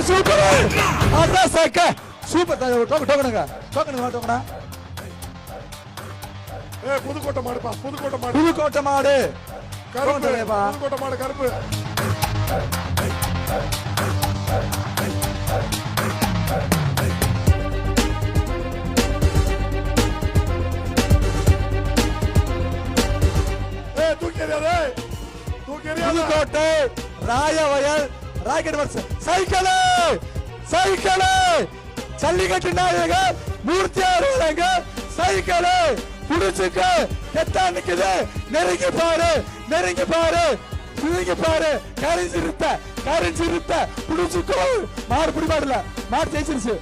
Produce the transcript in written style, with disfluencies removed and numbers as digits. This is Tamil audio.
சூப்பர் அதான் சாக்க சூப்பர் டோக்கனுங்க டோக்கனுங்க புதுக்கோட்டை மாடுப்பா புதுக்கோட்டை மாடு கருப்பு புதுக்கோட்டை மாடு கருப்பு புதுக்கோட்டை ராயவயல் ராக்கெட் வர்ஸ் சைக்கிள் ஜல்லிக்கட்டு நாயகர் மூர்த்தியார் சைக்கிள் புடிச்சுக்க கெத்தா நிக்குது நெருங்கி பாரு கரிஞ்சிருத்த புடிச்சுக்கோ மாடு பிடிபாடுல மாடு ஜெயிச்சிருச்சு